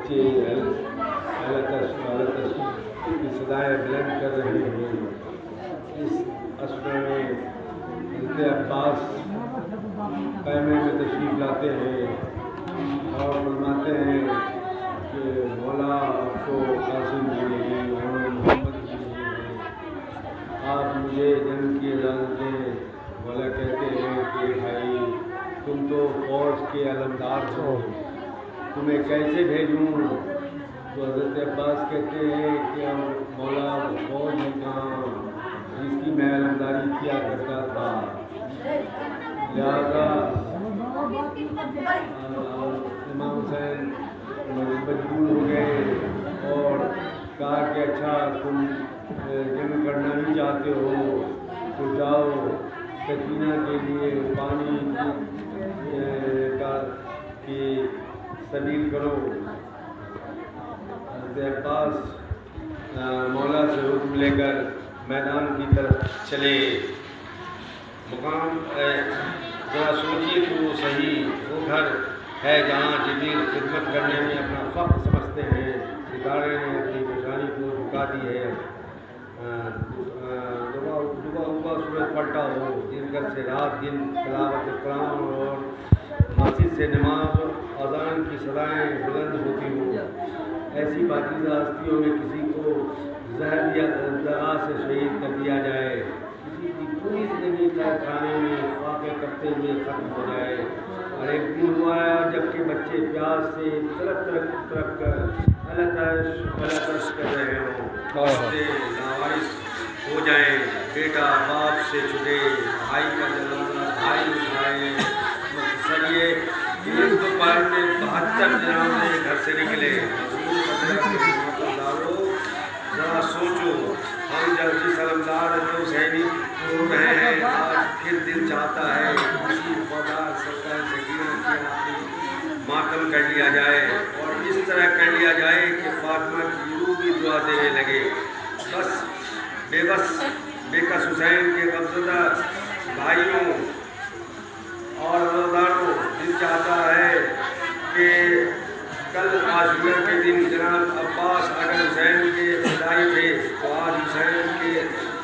بچے اعلیٰ کی صدائیں بلند کر رہے ہیں۔ اس عصر میں حضرت عباس خیمے میں تشریف لاتے ہیں اور فرماتے ہیں کہ مولا آپ کو قاسم بھی نہیں اور محمد بھی نہیں ہے، آپ مجھے جنگ کی اجازت دیں۔ مولا کہتے ہیں کہ بھائی تم تو فوج کے علمدار ہو، تمہیں کیسے بھیجوں؟ تو حضرت عباس کہتے ہیں کہ مولا فوج ہے کہاں جس کی میں علمداری کیا کرتا تھا، لہذا امام حسین مجبور ہو گئے اور کہا کہ اچھا تم جنگ کرنا ہی چاہتے ہو تو جاؤ سکینہ کے لیے پانی کی سبیل کرو۔ حضرت عباس مولا سے حکم لے کر میدان کی طرف چلے۔ مقام ذرا سوچیے تو صحیح، وہ گھر ہے جہاں جبریل خدمت کرنے میں اپنا فخر سمجھتے ہیں۔ ستارے نے اپنی پیشانی کو جھکا دی ہے، ڈوبا ہوا سورج پلٹا ہو، دن گھر سے رات دن تلاوت قرآن اور مسجد سے نماز اور اذان کی صدائیں بلند ہوتی ہوں۔ ایسی پاکیزہ ہستیوں میں کسی کو زہر یا دغا سے شہید کر دیا جائے، کسی کی پوری زندگی قید خانے میں فاقے کرتے ہوئے ختم ہو جائے، اور ایک دن ہوا ہے جب کہ بچے پیاس سے تڑپ کر ترش کر رہے ہوں، سے لاوارث ہو جائیں، بیٹا باپ سے چھٹے، بھائی کا جنازہ بھائی اٹھائے۔ مختصر یہ ایک دوپہر میں 72 جنازے گھر سے نکلے۔ ذرا سوچو، ہم جس علمدار حسینی رو رہے ہیں، آج پھر دل چاہتا ہے کسی وفادار سرکار سکینہ کی آخری ماتم کر لیا جائے، اور اس طرح کر لیا جائے کہ فاطمہ کی روح بھی دعا دینے لگے۔ بس بے کس حسین کے غمزدہ بھائیوں اور روزداروں، دل چاہتا ہے کہ کل عاشورہ کے دن جناب عباس اگر حسین کے فدائی تھے تو آج حسین کے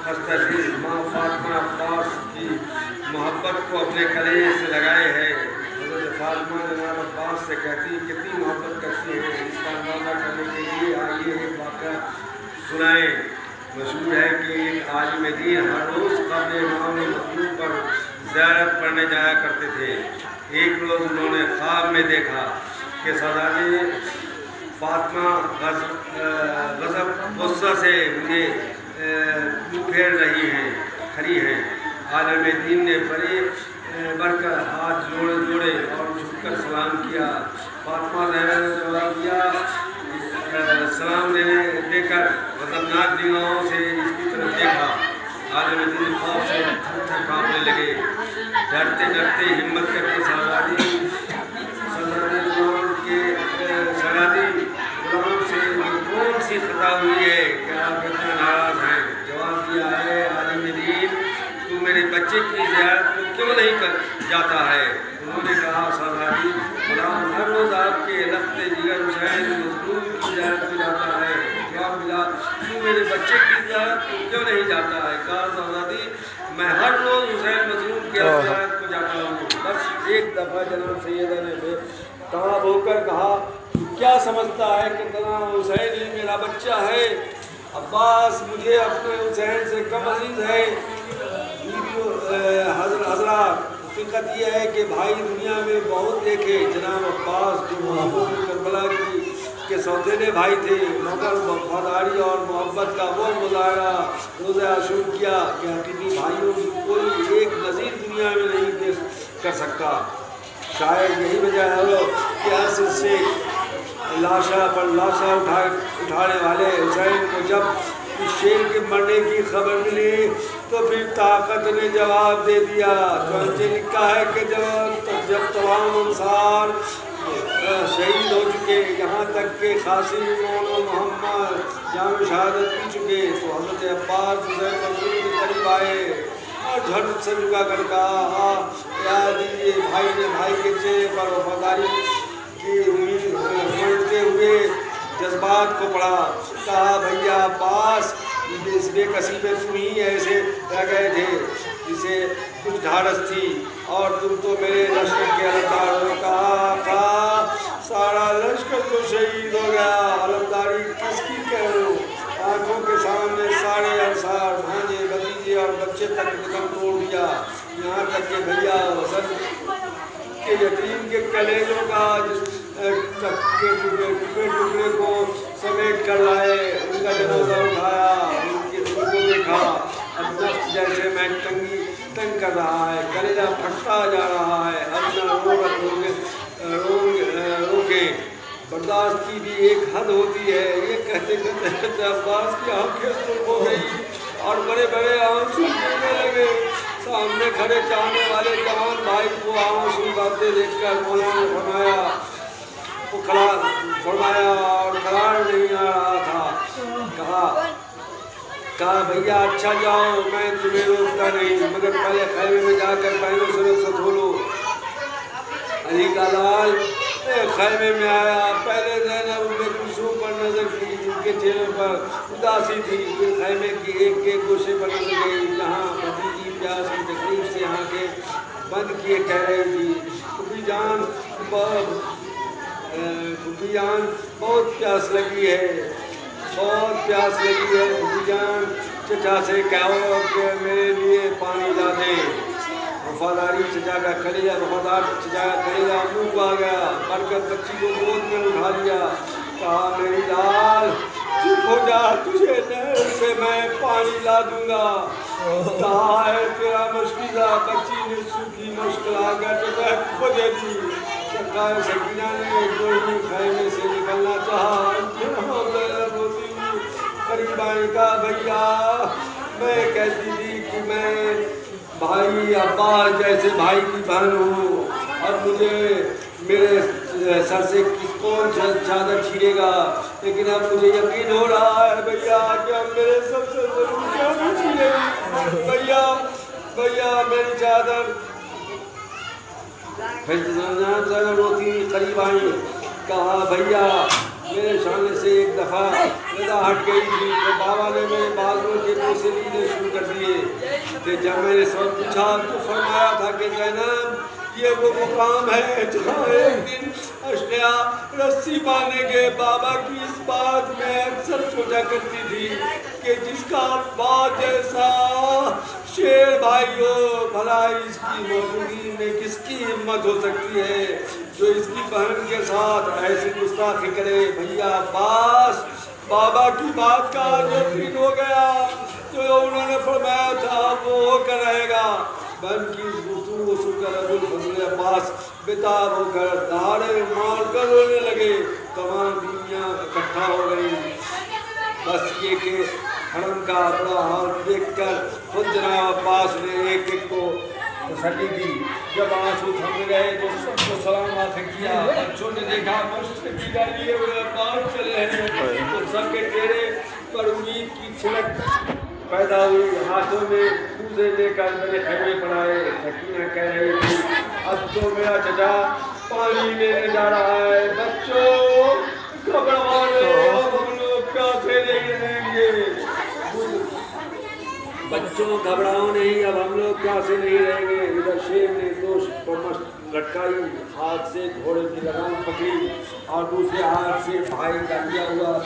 خستہ دل ماں فاطمہ عباس کی محبت کو اپنے کلیجے سے لگائے ہیں۔ حضرت فاطمہ جناب عباس سے کہتی کتنی محبت کرتی ہیں، اس کا اندازہ کرنے کے لیے آئیے ایک واقعہ سنائیں۔ مشہور ہے کہ ایک عالم دین ہر روز قبر امام مطلوب پر زیارت پڑھنے جایا کرتے تھے۔ ایک روز انہوں نے خواب میں دیکھا کہ ساداتی فاطمہ غضب غصہ سے مجھے پھیر رہی ہیں کھڑی ہیں۔ عالم دین نے بڑھ کر ہاتھ جوڑے اور جھک کر سلام کیا۔ فاطمہ زہرا نے جواب دیا، سلام دے کر غضبناک نگاہوں سے اس کی طرف دیکھا۔ عالم دین خوف سے تھر تھر کانپنے لگے، ڈرتے ہمت کر کے غلام سے کون سی خطا ہوئی ہے کہ آپ اتنا ناراض ہیں؟ جواب دیا ہے، عالم دین تو میرے بچے کی زیارت کو کیوں نہیں جاتا ہے؟ انہوں نے کہا، ساداتی غلام ہر روز آپ کے لخت جگر حسین مظلوم کی زیارت کو جاتا ہے۔ جواب ملا، تو میرے بچے کی زیارت کو کیوں نہیں جاتا ہے؟ کہا، ساداتی میں ہر روز حسین مظلوم کی زیارت کو جاتا ہوں۔ بس ایک دفعہ جناب سیدہ نے بے تاب ہو کر کہا، کیا سمجھتا ہے کہ جناب حسین ہی میرا بچہ ہے؟ عباس مجھے اپنے حسین سے کم عزیز ہے۔ حضرات، حقیقت یہ ہے کہ بھائی دنیا میں بہت دیکھے، جناب عباس جو محبوب کربلا کے سوتیلے بھائی تھے، مگر وفاداری اور محبت کا وہ مظاہرہ روز عاشور کیا کہ حقیقی بھائیوں کی کوئی ایک نظیر دنیا میں نہیں دیکھ کر سکتا۔ شاید یہی وجہ ہے کہ ہر سے لاشا اٹھانے والے حسین کو جب اس شیر کے مرنے کی خبر ملی تو پھر طاقت نے جواب دے دیا۔ چنانچہ لکھا ہے کہ جب تمام انصار شہید ہو چکے، یہاں تک کہ قاسم و محمد جام شہادت پی چکے، تو حضرت عباس حسین مظلوم کے قریب آئے اور جھٹ سے جھکا کر کہا، یاد دیجیے، بھائی نے بھائی کے چہرے پر وفاداری کی امید ہوئے کو پڑھا. کہا بھیا عباس اس بے کسی میں تم ہی ایسے رہ گئے تھے جسے کچھ ڈھارس تھی اور تم تو میرے لشکر کے علمدار ہو. کہا سارا لشکر تو شہید ہو گیا, علمداری کس کی کہوں. آنکھوں کے سامنے سارے انصار, بھانجے, بھتیجے اور بچے تک قدم توڑ دیا, یہاں تک کہ بھیا حسن کے یتیم کے کلیجوں کا ٹکڑے کو سمیٹ کر لائے, ان کا جنازہ اٹھایا, ان کو دیکھا. اب نفس جیسے میں تنگ کر رہا ہے, کلیجہ پھٹتا جا رہا ہے, اب نہ روکے, برداشت کی بھی ایک حد ہوتی ہے. یہ کہتے کہتے عباس کی آنکھیں سرخ ہو گئی اور بڑے بڑے آنسو گرنے لگے. سامنے کھڑے چاہنے والے جوان بھائی کو آنسو بہتے دیکھ کر مولانا نے فرمایا اور قرار نہیں آ رہا تھا. کہا بھیا اچھا جاؤ, میں تمہیں روکتا نہیں, مگر پہلے خیمے میں جا کر پہنوں سے رخصت ہو لو. علی کا لال خیمے میں آیا. پہلے زینب ان کلثوم پر نظر کی, ان کے چہرے پر اداسی تھی. پھر خیمے کی ایک گوشے پر نظر گئی جہاں بھتیجی پیاسی تکلیف سے آنکھیں بند کیے کہہ رہی تھی, پھوپھی جان بہت پیاس لگی ہے, بہت پیاس لگی ہے. پھوپھی جان چچا سے کہو کہ میرے لیے پانی لا دیں. وفاداری چچا کا کلیجہ, وفادار چچا کا کلیجہ منہ کو آ گیا. بڑھ کر بچی کو گود میں اٹھا لیا. کہا میری لال چپ ہو جا, تجھے نہر سے میں پانی لا دوں گا. کہا ہے تیرا مشکلہ. بچی نے سوکھی مشکل آ کر چچا کو دے دی. سرکار سکینہ نے کوئی خیمے سے نکلنا چاہا, روتی ہوئی قریب آئی. کہا بھیا میں کہتی تھی کہ میں بھائی عباس جیسے بھائی کی بہن ہوں, اور مجھے میرے سر سے کون چادر چھینے گا, لیکن اب مجھے یقین ہو رہا ہے بھیا کہ اب میرے سب سے ضرور چادر چھینے گی. بھیا میری چادر. پھر روتی قریب آئی. کہا بھیا میرے سامنے سے ایک دفعہ رضا ہٹ گئی تھی تو بابا نے میرے بالوں کے پیسے لینے شروع کر دیے تھے. جب میں نے سب پوچھا تو فرمایا تھا کہ زینب یہ وہ مقام ہے جہاں ایک دن اشقیا رسی باندھیں گے. بابا کی اس بات میں اکثر سوچا کرتی تھی کہ جس کا بات جیسا شیر بھائی ہو, بھلا اس کی موجودگی میں کس کی ہمت ہو سکتی ہے جو اس کی بہن کے ساتھ ایسی گستاخی کرے. بھیا عباس بابا کی بات کا یقین ہو گیا تو انہوں نے فرمایا تھا وہ ہو کر رہے گا. بہن کی اس گفتگو کو سن کر ابو الفضل عباس بےتاب ہو کر دہاڑے مار کر رونے لگے. تمام دنیا اکٹھا ہو گئی. بس یہ کہ حرم کا بڑا حال دیکھ کر خود جناب عباس نے ایک ایک کو تسلی دی. جب آنسو تھم گئے تو سب کو سلام آخر کیا. بچوں نے دیکھا مشرقی لیے ہوئے عباس چلے ہیں تو سب کے چہرے پر امید کی چھلک پیدا ہوئی. ہاتھوں میں کوزے لے کر میرے خیمے پر آئے. سکینہ کہہ رہی تھی اب تو میرا چچا پانی لینے جا رہا ہے. بچوں گھبراؤ, اب ہم لوگ پیاسے نہیں رہیں گے. بچوں گھبراؤ نہیں, اب ہم لوگ پیاسے نہیں رہیں گے. ادھر شیر نے دوش پر مشت لٹکائی, ہاتھ سے گھوڑے کی لگام پکڑی اور دوسرے ہاتھ سے بھائی کا لیا ہوا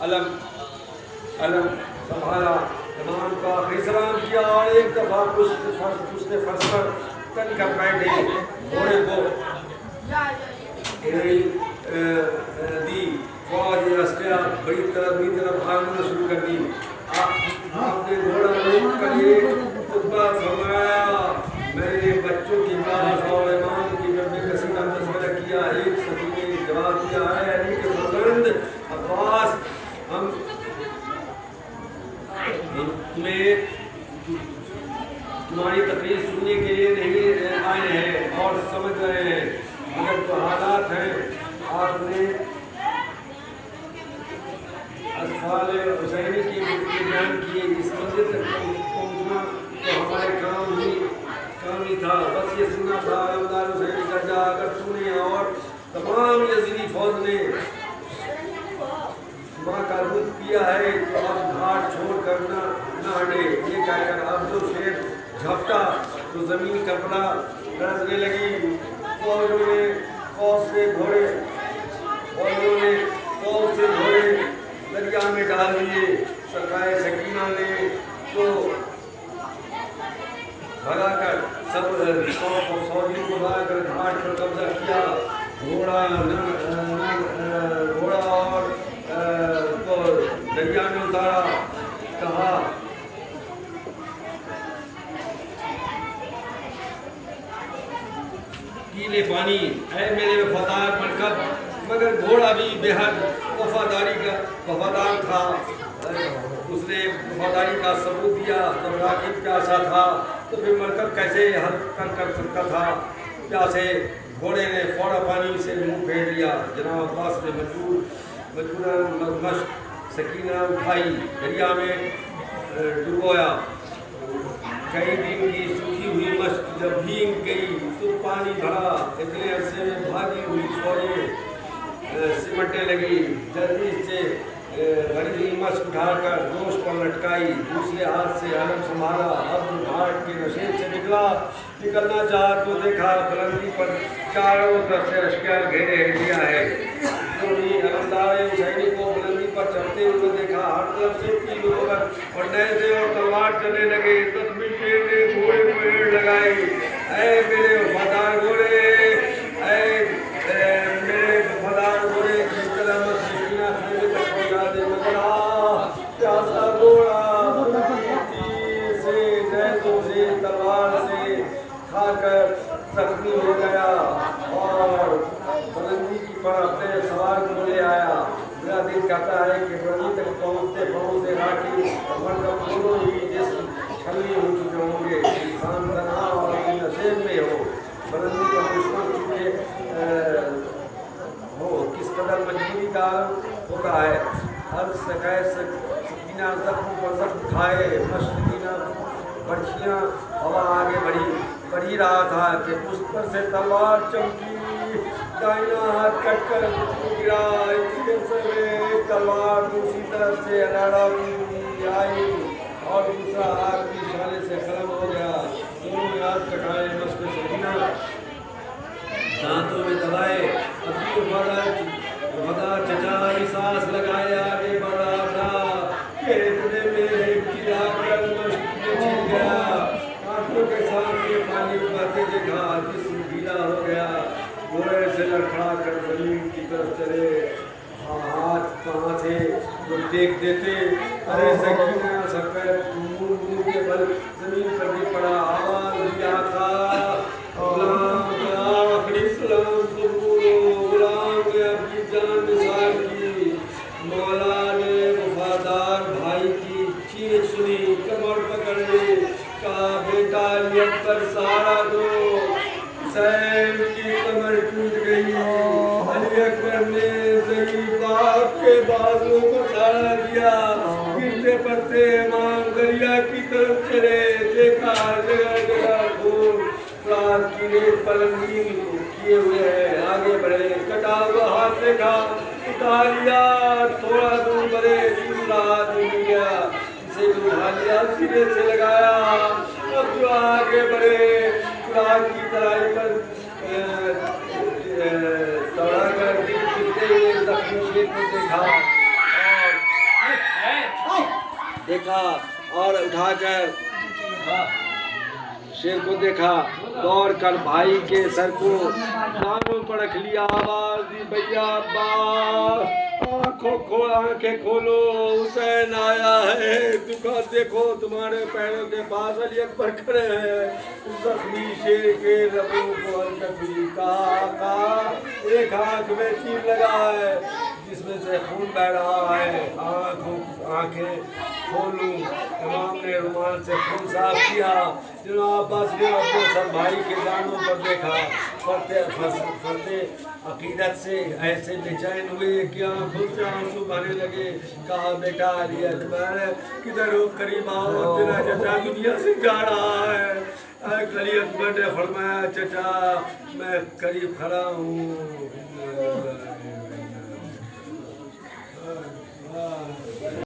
علم سنبھالا. امام کا آخری سلام کیا اور ایک دفعہ پشت فرش پر تن کر بیٹھے. گھوڑے کو دی. فوج اشقیا بڑی طرف بھاگنا شروع کر دی. آپ نے گھوڑا روک کر ایک خطبہ فرمایا. میں نے بچوں کی باس اور امام کی بے کسی کا تذکرہ کیا. ایک صحابی نے جواب دیا ہے علی کے فرزند عباس ہم تمہاری تقریر سننے کے لیے نہیں آئے ہیں اور سمجھ رہے ہیں, مگر تو حالات ہیں. آپ نے اطفال حسینی کی بیان کیے. اس منزل تک پہنچنا تو ہمارے کام ہی تھا. بس یہ سننا تھا علمدار حسینی کا جا اگر تو نے اور تمام یزیدی فوج نے ماں کا دودھ پیا ہے تو اب گھاٹ چھوڑ کر نہ ہٹے۔ یہ کہہ کر اب جو شیر جھپٹا تو زمین کپڑا گرجنے لگی۔ فوجوں نے فوج سے گھوڑے دریا میں ڈال دیے۔ سرکار سکینہ نے تو بھگا کر سب فوجیوں کو بھگا کر گھاٹ پر قبضہ کیا۔ گھوڑا اور کو دریا میں اتارا۔ کہا پی لے پانی اے میرے وفادار مرکب، مگر گھوڑا بھی بے حد وفادار تھا۔ اس نے وفاداری کا ثبوت دیا۔ جب راکب پیاسا تھا تو پھر مرکب کیسے حل کر سکتا تھا؟ پیاسے گھوڑے نے فوراً پانی سے منہ پھیر لیا۔ جناب عباس نے مجبوراً مشق سکینہ اٹھائی، دریا میں ڈبویا۔ کئی دن کی سوکھی ہوئی مشق جب بھیگ گئی تو پانی بھرا۔ اتنے عرصے میں بھاگی ہوئی فوجیں سمٹنے لگی۔ جلدی سے بھری ہوئی مشق اٹھا کر دوش پر لٹکائی، دوسرے ہاتھ سے علم سنبھالا۔ اب گھاٹ کے نشیب سے نکلنا چاہا تو دیکھا بلندی پر چاروں طرف سے لشکر گھیرے لیا ہے۔ جو بھی علمدار حسینی کو بلندی پر چڑھتے ہوئے دیکھا، ہر طرف سے تیر اتر پڑنے سے اور تلوار چلنے لگے۔ زخمی شیر نے گھوڑے کو ایڑ لگائی۔ اے میرے وفادار گھوڑے، اے میرے وفادار گھوڑے کی قلم سکینہ خیمے تک پہنچا دے، مگر پیاسا گھوڑا تیر سے نیزوں سے تلوار سے کھا کر زخمی ہو گیا اور بلندی کی پر اپنے سوار کو لے آیا۔ میرا دل کہتا ہے کہ بلندی تک پہنچتے راکب مرکب دونوں ہی جسم چھلنی ہو چکے ہوں گے۔ انسان تنہا اور اپنی نشیب میں ہو، بلندی کا دشمن چکے ہو، کس قدر مجبوری کا ہوتا ہے۔ ہر سکینہ زخم پر زخم کھائے، مشرقینہ برچھیاں ہوا آگے بڑھی رہا تھا کہ اس پر سے تلوار چمکی، دائنا ہاتھ کٹ کر گرا۔ اسی عرصے میں ایک تلوار دوسری طرف سے اڑا آئی اور دوسرا ہاتھ بھی اشارے سے ختم ہو گیا۔ دونوں نے ہاتھ کٹائے، مشق سکینہ دانتوں میں دبائے، اپنی وفادار چچا کی سانس لگائے آگے بڑھا تھا کہ اتنے میں ایک کی آ کر مشق میں چھن گیا۔ آنکھوں کے سامنے پانی بہتے دیکھا، جسم ڈھیلا ہو گیا۔ گھوڑے سے لڑکھڑا کر زمین کی طرف چلے۔ ہاتھ کہاں تھے جو ٹیک دیتے؟ ارے سکینہ سکر منہ کے بل زمین پر گر پڑا۔ آواز دیا تھا، آخری سلام قبول، غلام نے اپنی جان نثار کی۔ مولا نے وفادار بھائی کی چیخ سنی، کمر پکڑ لی، کہا بیٹا علی اکبر سہارا دو۔ حسین کی کمر ٹوٹ گئی۔ علی اکبر نے ضعیف باپ کے بازو کو سہارا دیا۔ گرتے پڑتے امام دریا کی طرف چلے، دیکھا جگہ جگہ خون، رات کی ریت پر رنگین کیے ہوئے ہیں۔ آگے بڑھے، کٹا ہوا ہاتھ دیکھا، اٹھا لیا، تھوڑا دور بڑھے، دوسرا ہاتھ مل گیا، اسے بھی اٹھا لیا، سرے سے لگایا۔ اب جو آگے بڑھے، رات کی ترائی پر دوڑا کر گرتے ہوئے زخمی شیر کو دیکھا اور اٹھا کر شیر کو دیکھا، دوڑ کر بھائی کے سر کو کانوں پر رکھ لیا۔ آواز دی، بھیا عباس آنکھیں کھولو، حسین آیا ہے۔ دیکھو تمہارے پیروں کے پاس علی اکبر کھڑے ہیں۔ زخمی شیر کے لبوں کو حرکت ہوئی، کہا ایک آنکھ میں تیر لگا ہے جس میں سے خون بہہ رہا ہے، آنکھیں کھولوں۔ امام نے رومال سے خون صاف کیا۔ جناب عباس نے اپنے سب بھائی کے دانوں پر دیکھا، فرتے عقیدت سے ایسے بے چین ہوئے کہ آنکھوں سے آنسو بہنے لگے۔ کہا بیٹا علی اکبر کدھر ہو، قریب آؤ، تیرا چچا دنیا سے جا رہا ہے۔ علی اکبر نے فرمایا چچا میں قریب کھڑا ہوں۔